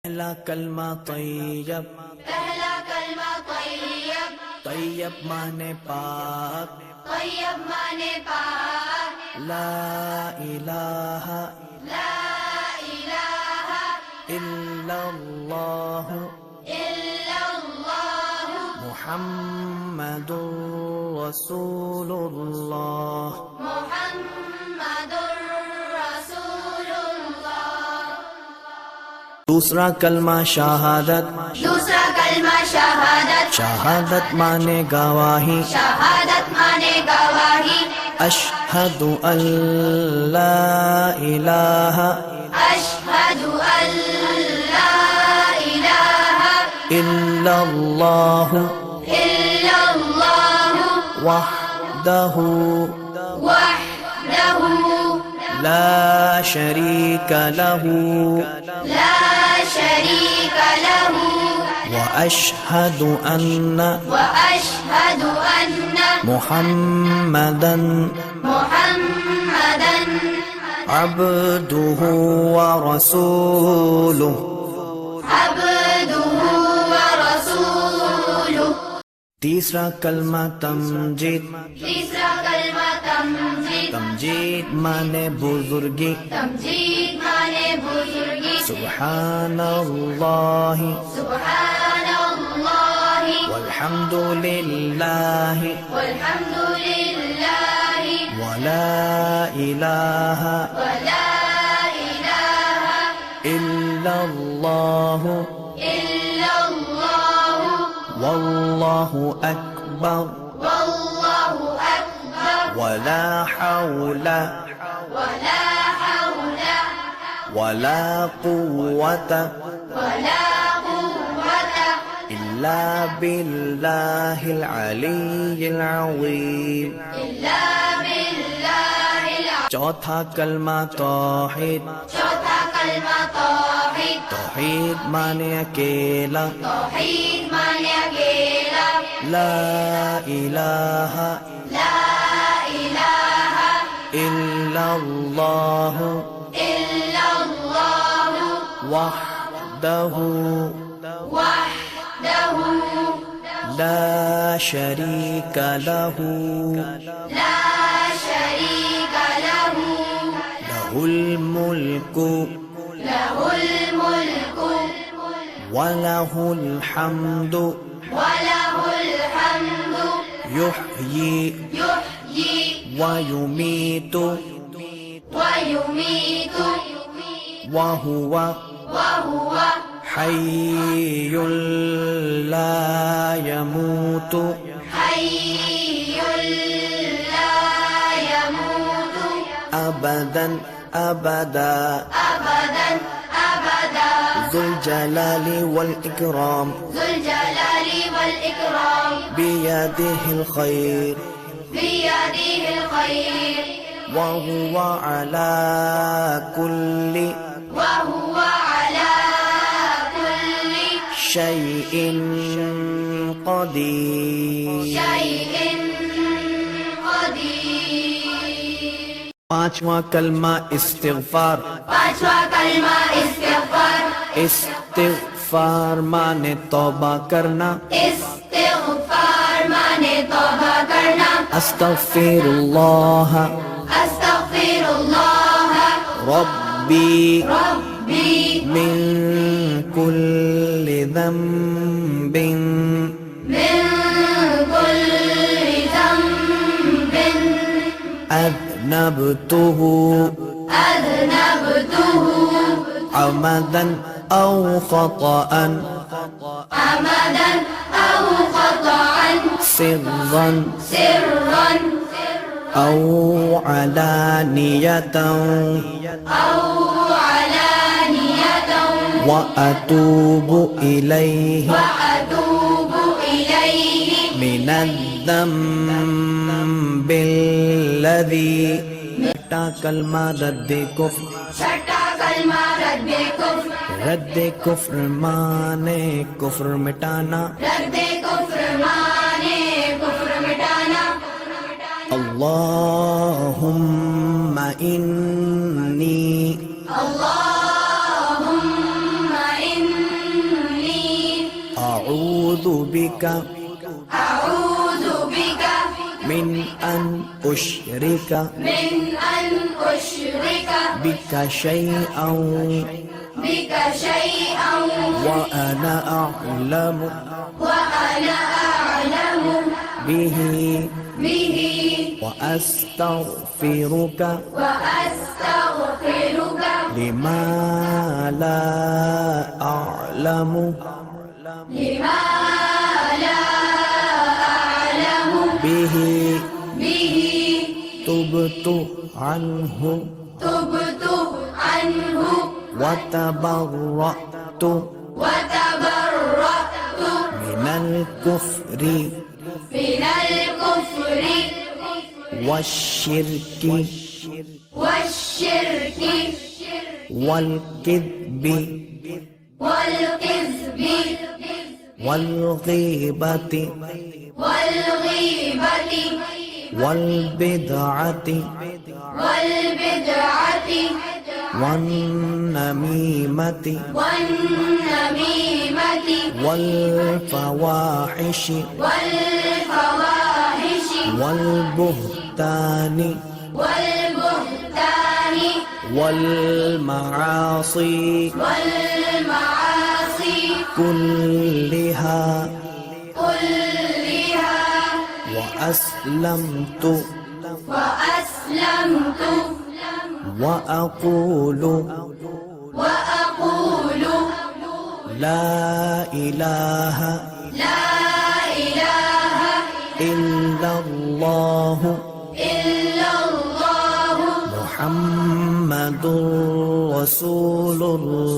पहला कलमा तैयब, पहला कलमा तैयब, तैयब माने पाक, तैयब माने पाक, ला इलाहा ला इलाहा इल्लल्लाह इल्लल्लाह मुहम्मदुर रसूलुल्लाह। मुहम्मदुर रसूलुल्लाह। दूसरा कलमा शहादत, दूसरा कलमा शहादत, शहादत माने गवाही, शहादत माने गवाही, अशहदु अल्ला इलाहा अशहदु अल्ला इलाहा इल्लल्लाह इल्लल्लाह वहदहु वहदहु ला शरीका लहू ला शरीक लहु وأشهد أن وأشهد أن محمدا محمدا عبده ورسوله। عبده ورسوله। तीसरा कलमा तमजीद, तीसरा कलमा तमजीद, तमजीद माने बुजुर्गी, तमजीद माने बुजुर्गी, सुब्हानल्लाह सुब्हानल्लाह वल्हम्दुलिल्लाह वल्हम्दुलिल्लाह वला इलाहा वला इलाहा इल्लल्लाह इल्लल्लाह वल्लाहु अकबर والله أكبر ولا حول ولا حول ولا قوة ولا قوة إلا بالله العلي العظيم। إلا بالله العظيم। चौथा कलमा तौहीद, चौथा कलमा तौहीद, तौहीद माने अकेला, तौहीद माने अकेला, ला इलाहा ला इलाहा इल्लल्लाह इल्लल्लाह वहदहु वहदहु ला शरीका लहू ला शरीक लहु लहुल मुल्कु लहुल मुल्कु वलहुल हम्दु वलहुल हम्दु युहयी युहयी वयुमीतु वयुमीतु वहुव वहुव हय्युल ला यमूतु हय्युल ला यमूतु अबदन अबदा अबदन अबदा ज़ुल जलालि वल इकराम ज़ुल जलालि वल इकराम बियदिहिल खैर बियदिहिल खैर वहुव अला कुल्लि वहुव अला कुल्लि शैइन क़दीर। शैइन क़दीर। पांचवा कलमा इस्तिग़फ़ार, पांचवा कलमा इस्तिग़फ़ार, इस्तिग़फ़ार माने तौबा करना, इस्तिग़फ़ार माने तौबा करना, अस्तग़फ़िरुल्लाह अस्तग़फिरुल्लाह रब्बी रब्बी मिन कुल्लि ज़ंबिन मिन कुल्लि ज़ंबिन अज़नबतुहु अज़नबतुहु अमदन औ ख़तअन अमदन औ ख़तअन सिर्रन सिर्रन औ अलानियतन औ अलानियतन व अतूबु इलैहि वअतूबु इलैहि मिनज़्ज़म्बिल्लज़ी। छठा कलमा रद्दे कुफ्र, छठा कलमा रद्दे कुफ्र, रद्दे कुफ्र माने कुफ्र मिटाना, रद्दे कुफ्र माने कुफ्र मिटाना। अल्लाहुम्मा इन्नी अल्लाहुम्मा इन्नी أعوذ بك أعوذ بك من أن أشرك من أن أشرك بك شيئا بك شيئا وأنا أعلم وأنا أعلم به به وأستغفرك وأستغفرك لما لا أعلم لما لا أعلم به به تبت عنه تبت عنه وتبرأت وتبرأت من الكفر من الكفر والشرك والشرك والكذب والكذب والغيبة والغيبة والبدعة والبدعة والنميمة والنميمة والفواحش والفواحش والبهتان والبهتان والمعاصي والمعاصي كلها كلها وأسلمت وأسلمت وأقول وأقول لا إله لا إله إلا الله إلا الله محمد رسول الله